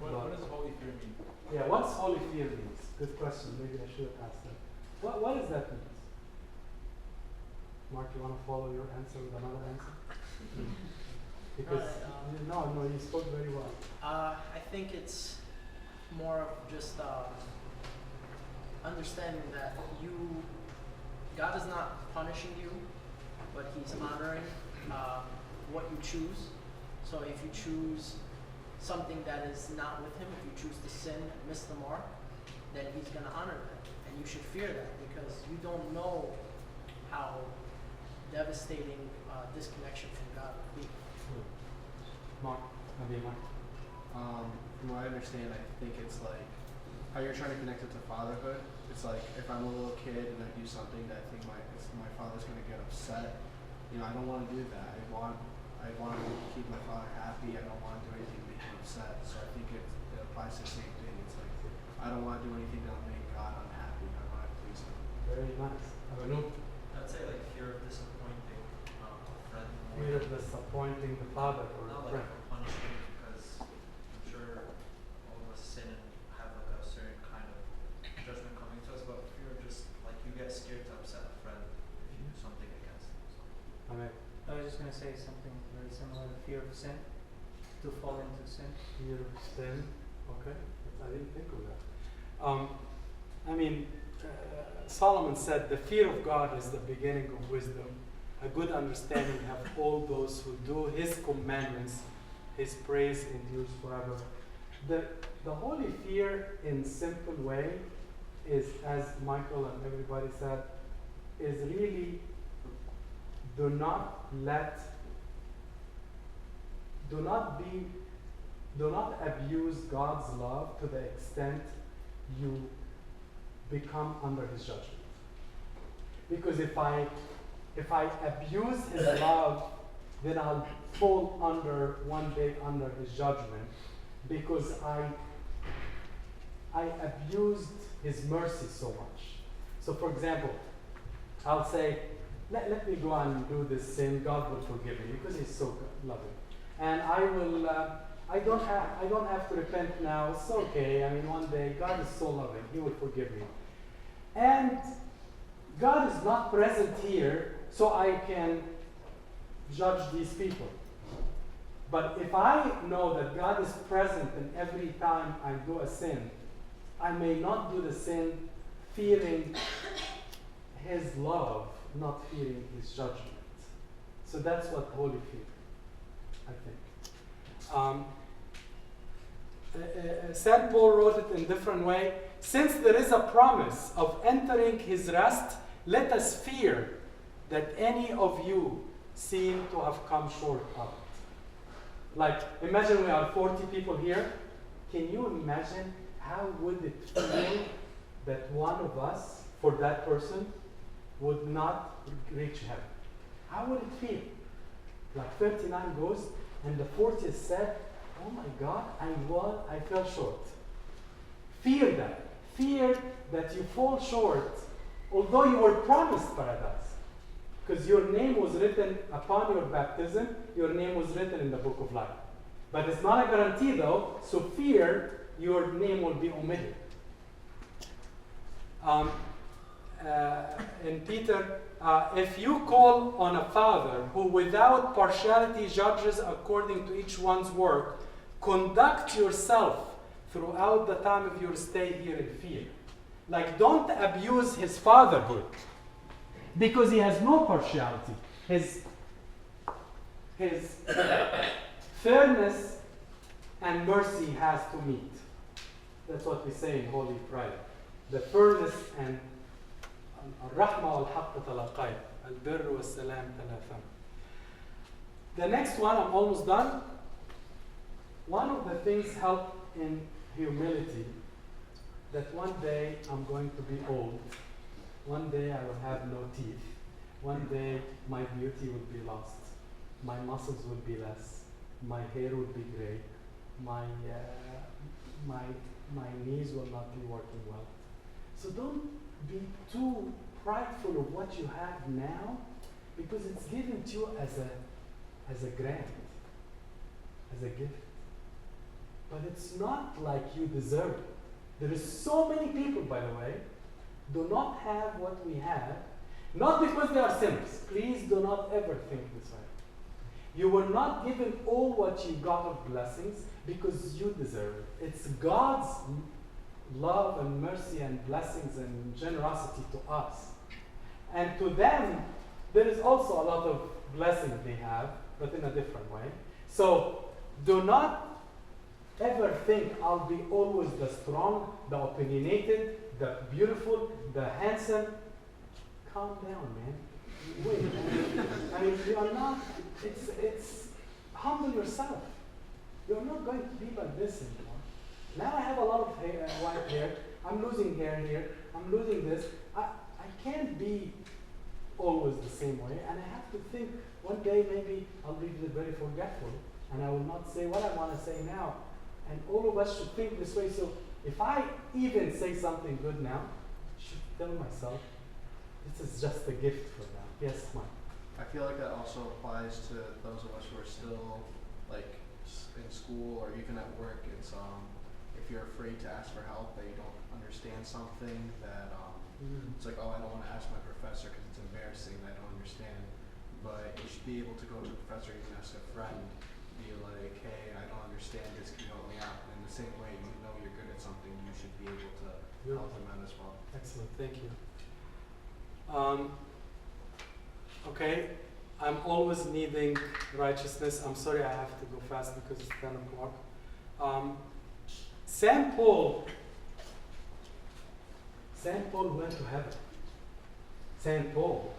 What does holy fear mean? Yeah, what's holy fear means? Good question. Maybe I should have asked that. What does that mean? Mark, you want to follow your answer with another answer? Because no, you spoke very well. I think it's more of just understanding that God is not punishing you, but He's honoring what you choose. So if you choose something that is not with Him, if you choose to sin and miss the mark, then He's going to honor that. And you should fear that, because you don't know how devastating disconnection from God would be. Mark, From what I understand, I think it's like how you're trying to connect it to fatherhood. It's like if I'm a little kid and I do something that I think my father's going to get upset, I don't want to do that. I want to keep my father happy. I don't want to do anything to make him upset. So I think it applies to the same thing. It's like I don't want to do anything that'll make God unhappy. I want to please Him. Very nice. I'd say like fear of disappointing a friend. Fear of disappointing the father or Not a like friend. a punishment, because I'm sure all of us sin and have like a certain kind of judgment coming to us, but fear of just like you get scared to upset a friend if you do something against them. So. Amen. I was just going to say something very similar to fear of sin, to fall into sin. Fear of sin. Okay. I didn't think of that. Solomon said the fear of God is the beginning of wisdom. A good understanding have all those who do His commandments. His praise endures forever. The holy fear in simple way is, as Michael and everybody said, is really do not abuse God's love to the extent you become under His judgment. Because if I abuse His love, then I'll fall one day under His judgment, because I abused His mercy so much. So for example, I'll say, let me go and do this sin, God will forgive me because He's so loving. And I don't have to repent now, it's okay. One day, God is so loving, He will forgive me. And God is not present here, so I can judge these people. But if I know that God is present in every time I do a sin, I may not do the sin fearing His love, not fearing His judgment. So that's what holy fear, I think. St. Paul wrote it in a different way. Since there is a promise of entering his rest, let us fear that any of you seem to have come short of it. Like, imagine we are 40 people here. Can you imagine how would it feel that one of us, for that person, would not reach heaven? How would it feel? Like 39 goes, and the 40th said, oh my God, I fell short. Fear that. Fear that you fall short, although you were promised paradise. Because your name was written upon your baptism, your name was written in the book of life. But it's not a guarantee though, so fear your name will be omitted. In Peter, if you call on a father who without partiality judges according to each one's work, conduct yourself throughout the time of your stay here in fear. Like, don't abuse his fatherhood because he has no partiality. His fairness and mercy has to meet. That's what we say in Holy Friday. The fairness and الرحمة والحق تلاقيا البر والسلام تلاثم. The next one, I'm almost done. One of the things help in humility, that one day I'm going to be old. One day I will have no teeth. One day my beauty will be lost. My muscles will be less. My hair will be gray. My knees will not be working well. So don't be too prideful of what you have now, because it's given to you as a grant, as a gift. But it's not like you deserve it. There is so many people, by the way, do not have what we have, not because they are sinners. Please do not ever think this way. You were not given all what you got of blessings because you deserve it. It's God's love and mercy and blessings and generosity to us. And to them, there is also a lot of blessings they have, but in a different way. So do not ever think I'll be always the strong, the opinionated, the beautiful, the handsome. Calm down, man. Wait. I mean, you are not, it's humble yourself. You're not going to be like this anymore. Now I have a lot of hair, white hair. I'm losing hair here. I'm losing this. I can't be always the same way, and I have to think one day maybe I'll be very forgetful, and I will not say what I want to say now. And all of us should think this way. So if I even say something good now, I should tell myself, this is just a gift for now. Yes, Mike. I feel like that also applies to those of us who are still like in school or even at work. It's if you're afraid to ask for help, that you don't understand something, that it's like, oh, I don't want to ask my professor because it's embarrassing that I don't understand. But you should be able to go to a professor, even ask a friend, be like, hey, I don't understand this, can you help me out? In the same way, you know you're good at something, you should be able to help them out as well. Excellent, thank you. Okay, I'm always needing righteousness. I'm sorry I have to go fast because it's 10 o'clock. St. Paul went to heaven. St. Paul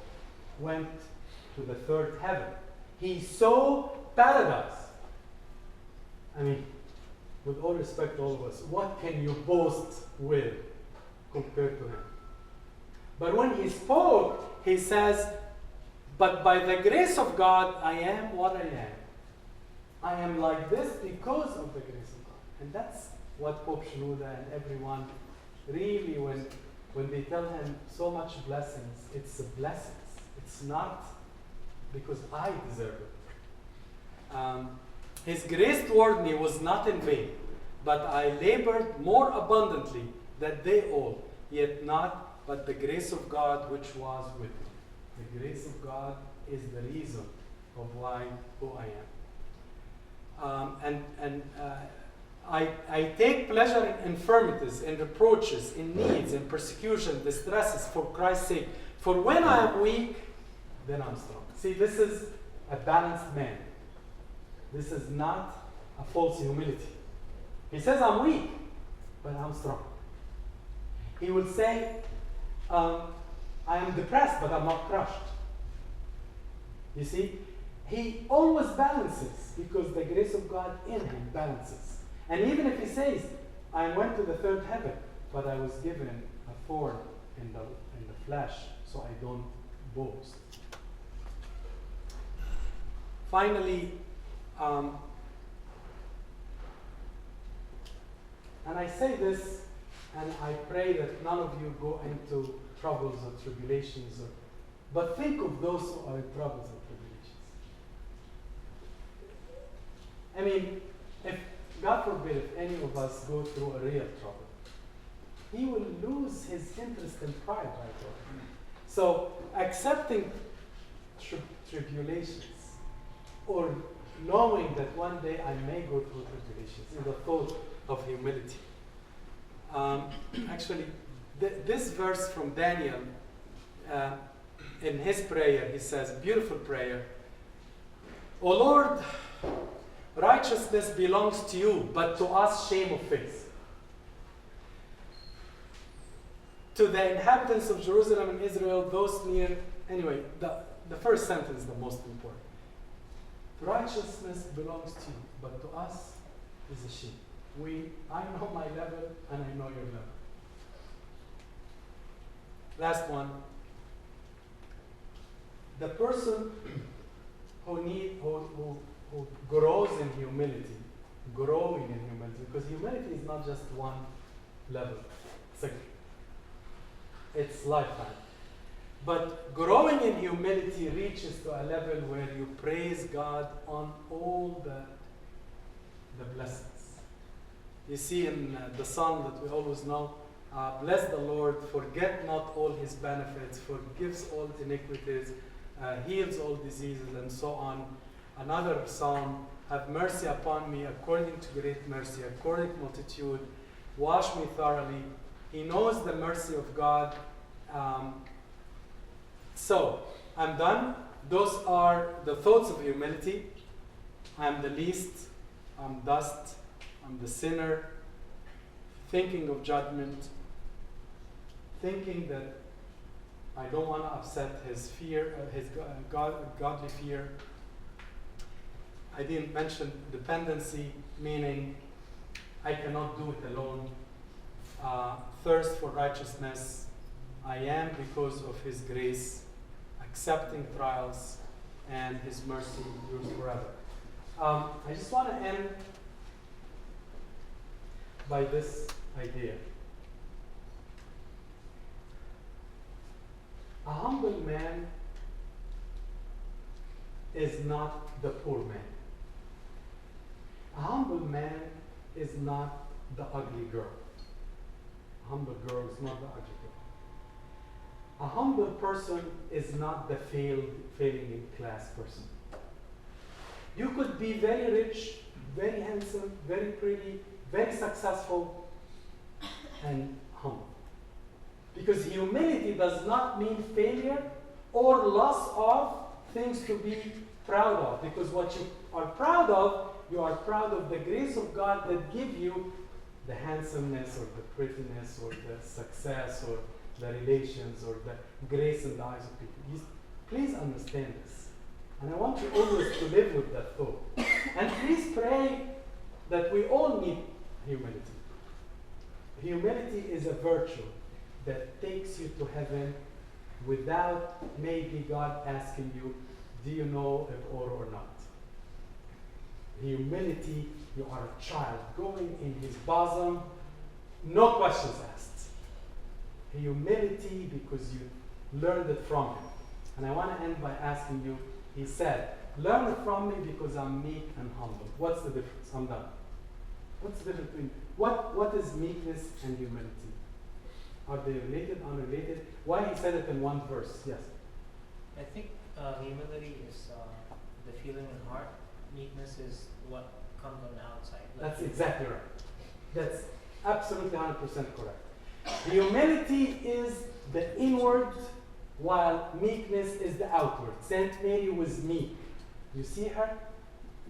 went to the third heaven. He saw paradise. I mean, with all respect to all of us, what can you boast with compared to him? But when he spoke, he says, but by the grace of God, I am what I am. I am like this because of the grace of God. And that's what Pope Shenouda and everyone really, when they tell him so much blessings, it's blessings. It's not because I deserve it. His grace toward me was not in vain, but I labored more abundantly than they all, yet not but the grace of God which was with me. The grace of God is the reason of who I am. I take pleasure in infirmities, in reproaches, in needs, in persecution, distresses for Christ's sake. For when I am weak, then I'm strong. See, this is a balanced man. This is not a false humility. He says, I'm weak, but I'm strong. He will say, I am depressed, but I'm not crushed. You see, he always balances because the grace of God in him balances. And even if he says, I went to the third heaven, but I was given a thorn in the flesh, so I don't boast. Finally, and I say this, and I pray that none of you go into troubles or tribulations, but think of those who are in troubles and tribulations. I mean, if, God forbid, if any of us go through a real trouble, he will lose his interest and pride right away. So, accepting tribulations or knowing that one day I may go through tribulations is the thought of humility. Actually, this verse from Daniel, in his prayer, he says, beautiful prayer, O Lord, righteousness belongs to you, but to us shame of face. To the inhabitants of Jerusalem and Israel, those near, anyway, the first sentence is the most important. Righteousness belongs to you, but to us is a shame. I know my level and I know your level. Last one. The person who grows in humility, growing in humility, because humility is not just one level. It's lifetime. But growing in humility reaches to a level where you praise God on all the blessings. You see in the song that we always know, bless the Lord, forget not all his benefits, forgives all iniquities, heals all diseases, and so on. Another psalm, have mercy upon me according to great mercy, according to multitude, wash me thoroughly. He knows the mercy of God. So, I'm done. Those are the thoughts of humility. I'm the least, I'm dust, I'm the sinner, thinking of judgment, thinking that I don't want to upset his fear, his godly fear. I didn't mention dependency, meaning I cannot do it alone. Thirst for righteousness, I am because of his grace, accepting trials, and his mercy endures forever. I just want to end by this idea. A humble man is not the poor man. A humble man is not the ugly girl. A humble girl is not the ugly girl. A humble person is not the failing in class person. You could be very rich, very handsome, very pretty, very successful, and humble. Because humility does not mean failure or loss of things to be proud of. Because what you are proud of, you are proud of the grace of God that give you the handsomeness or the prettiness or the success or the relations or the grace in the eyes of people. Please understand this. And I want you always to live with that thought. And please pray that we all need humility. Humility is a virtue that takes you to heaven without maybe God asking you, do you know it or not? Humility, you are a child going in his bosom, no questions asked. Humility because you learned it from him. And I want to end by asking you, he said, learn it from me because I'm meek and humble. What's the difference? I'm done. What's the difference between, what is meekness and humility? Are they related, unrelated? Why he said it in one verse? Yes. I think humility is the feeling in heart. Meekness is what comes on the outside. That's exactly right. That's absolutely 100% correct. Humility is the inward, while meekness is the outward. Saint Mary was meek. You see her,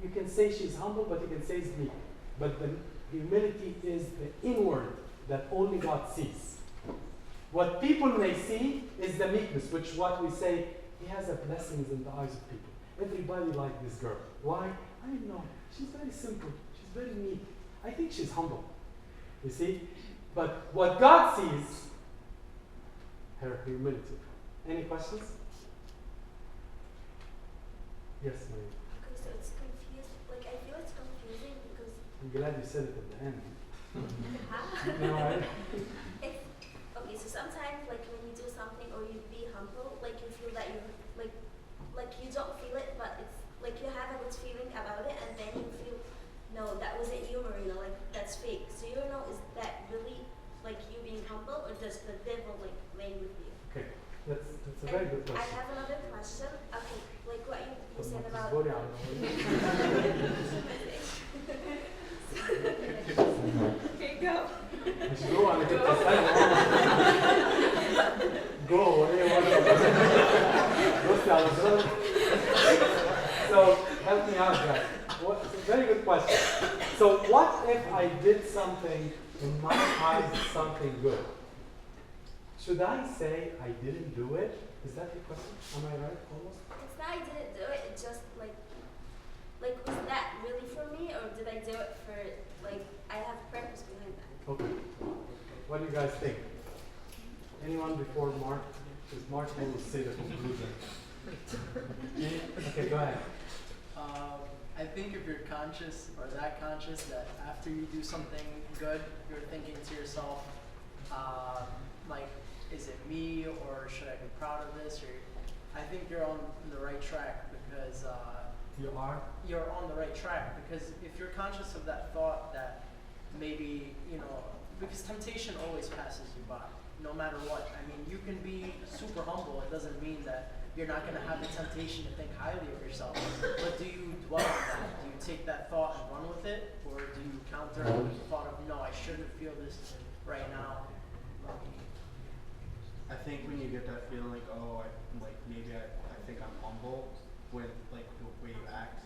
you can say she's humble, but you can say she's meek. But the humility is the inward that only God sees. What people may see is the meekness, which what we say, he has a blessings in the eyes of people. Everybody like this girl. Why? I don't know. She's very simple. She's very meek. I think she's humble. You see? But what God sees, her humility. Any questions? Yes, Maria. Okay, so it's confused. Like, I feel it's confusing because. I'm glad you said it at the end. Huh? No, right? Okay, so sometimes, like, when you do something or you be humble, like, you feel that you're, like you don't feel it, but it's, like, you have a good feeling about it, and then you feel, no, that wasn't you, Marina, like, that's fake. So you don't know, is that really, like, you being humble, or does the devil, like, playing with you? Okay, that's a very good question. I have another question. Okay, like what you said about. Okay, go. Go on, go away. So help me out, guys. It's a very good question. So what if I did something in my eyes, something good? Should I say I didn't do it? Is that your question? Am I right? Almost. It's not I didn't do it. It's just like was that really for me, or did I do it for like I have purpose behind that? Okay. What do you guys think? Anyone before Mark? Because Mark will say the conclusion. Okay, go ahead. I think if you're conscious or that conscious that after you do something good, you're thinking to yourself, like, is it me or should I be proud of this? Or I think you're on the right track because You are? you're on the right track because if you're conscious of that thought that maybe, because temptation always passes you by, no matter what. I mean, you can be super humble. It doesn't mean that you're not going to have the temptation to think highly of yourself. But do you dwell on that? Do you take that thought and run with it? Or do you counter it with the thought of, no, I shouldn't feel this right now? I think when you get that feeling like, oh, maybe I think I'm humble with like the way you act,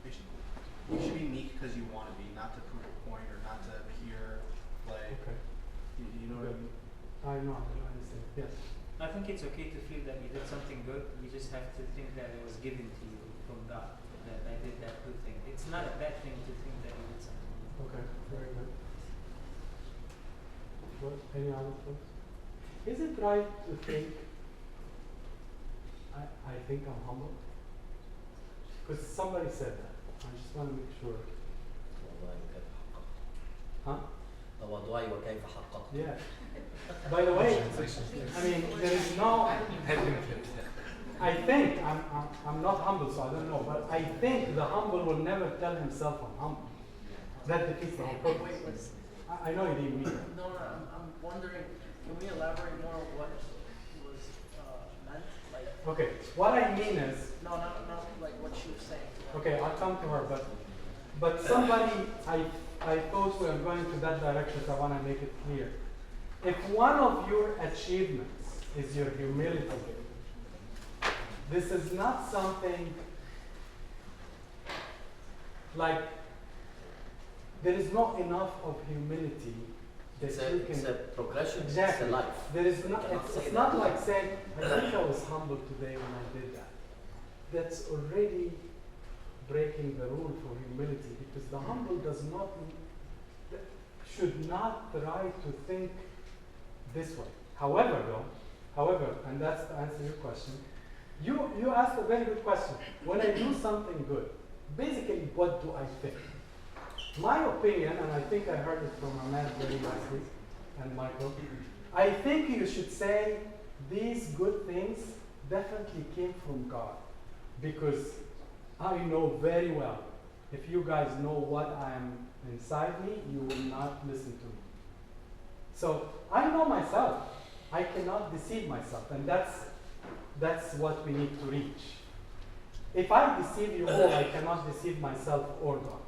you should be meek because you want to be, not to prove a point or not to appear like, Okay. you know what I mean? I know, I understand. Yes. I think it's okay to feel that you did something good. You just have to think that it was given to you from God, that I did that good thing. It's not a bad thing to think that you did something good. Okay, very good. What, any other thoughts? Is it right to think, I think I'm humble? Because somebody said that. I just want to make sure. Huh? Yeah. By the way, I mean, there is no. I think I'm not humble, so I don't know. But I think the humble will never tell himself I'm humble. That defeats the whole purpose. I know you didn't mean it. No, I'm wondering, can we elaborate more on what was meant? Like, Okay, what I mean is. no, not like what she was saying. Okay, I'll come to her, but somebody, I thought we were going to that direction, so I want to make it clear. If one of your achievements is your humility, this is not something like there is not enough of humility that you can. It's a progression. Exactly. It's a life. There is not. You cannot It's say not that. like saying, "I think I was humble today when I did that." That's already breaking the rule for humility, because the humble should not try to think this way. However, and that's to answer your question, you asked a very good question. When I do something good, basically, what do I think? My opinion, and I think I heard it from Ahmed very nicely, and Michael, I think you should say these good things definitely came from God, because I know very well, if you guys know what I am inside me, you will not listen to me. So I know myself. I cannot deceive myself, and that's what we need to reach. If I deceive you all, I cannot deceive myself or God.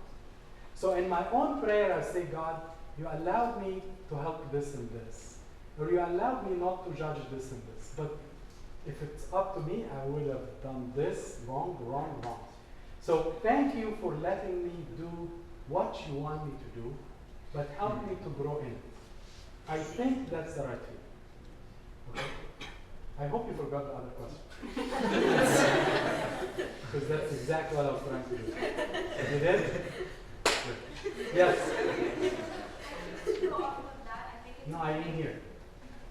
So in my own prayer, I say, God, you allowed me to help this and this, or you allowed me not to judge this and this, but if it's up to me, I would have done this wrong, wrong, wrong. So thank you for letting me do what you want me to do, but help me to grow in it. I think that's the right thing. Okay? I hope you forgot the other question. Because that's exactly what I was trying to do. You did? Good. Yes? To go off of that, I think it's No, I didn't hear.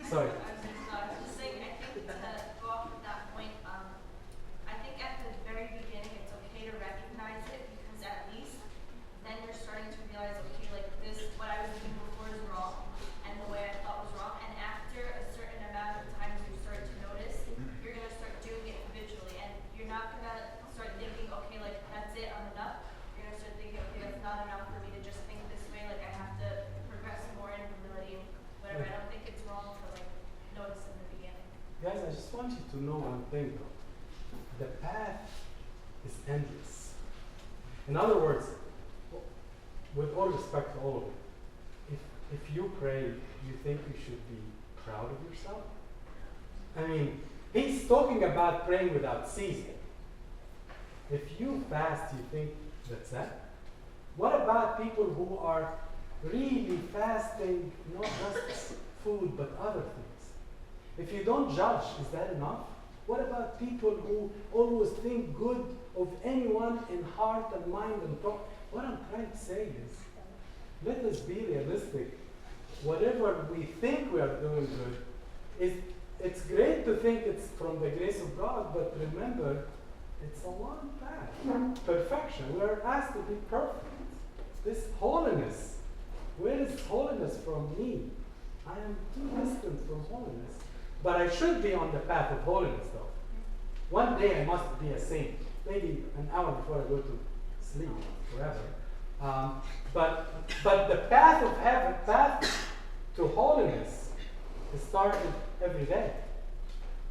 Sorry. I was just saying, I think to go off of that point, I think at the very beginning it's okay to recognize it because at least then you're starting to realize, okay, like this, what I was doing before is wrong and the way I thought was wrong. And after a certain amount of times you start to notice, you're going to start doing it habitually and you're not going to start thinking, okay, like that's it, I'm enough. You're going to start thinking, okay, that's not enough for me to just think this way, like I have to progress more in humility and whatever. I don't think it's wrong to like notice in the beginning. Guys, I just want you to know one thing though. The path is endless. In other words, with all respect to all of you, if you pray, you think you should be proud of yourself? I mean, he's talking about praying without ceasing. If you fast, you think that's that? What about people who are really fasting, not just food, but other things? If you don't judge, is that enough? What about people who always think good of anyone in heart and mind and thought? What I'm trying to say is, let us be realistic. Whatever we think we are doing good, it's great to think it's from the grace of God, but remember, it's a long path. Perfection. We are asked to be perfect. This holiness, where is holiness from me? I am too distant from holiness. But I should be on the path of holiness, though. One day I must be a saint. Maybe an hour before I go to sleep, forever. But the path of heaven, path to holiness, is started every day.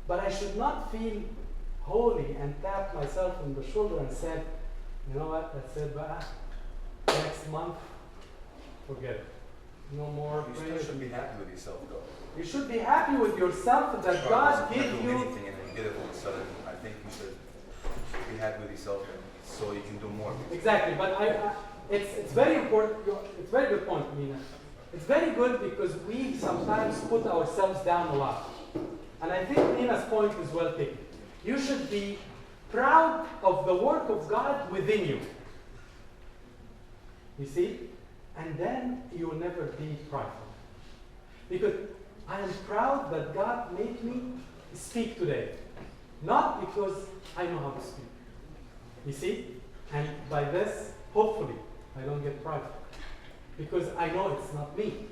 But I should not feel holy and tap myself on the shoulder and say, you know what, that's it, but next month, forget it. No more. You still should be happy with yourself, though. You should be happy with yourself that God gave you. Anything and then you get it all of a sudden. I think you should be happy with yourself, so you can do more. Exactly, but it's very important. It's a very good point, Mina. It's very good because we sometimes put ourselves down a lot, and I think Mina's point is well taken. You should be proud of the work of God within you. You see, and then you will never be prideful, because I am proud that God made me speak today, not because I know how to speak. You see? And by this, hopefully, I don't get prideful, because I know it's not me.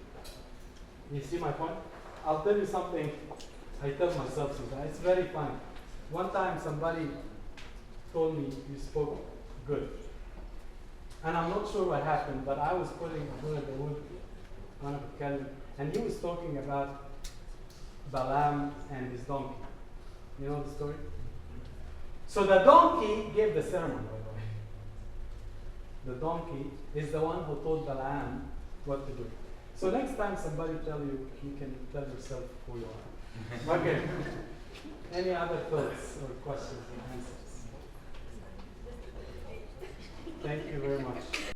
You see my point? I'll tell you something I tell myself sometimes. It's very funny. One time somebody told me, you spoke good. And I'm not sure what happened, but I was putting Abdullah Dawood on a calendar, and he was talking about Balaam and his donkey. You know the story? So the donkey gave the sermon, by the way. The donkey is the one who told Balaam what to do. So next time somebody tell you, you can tell yourself who you are. Okay. Any other thoughts or questions or answers? Thank you very much.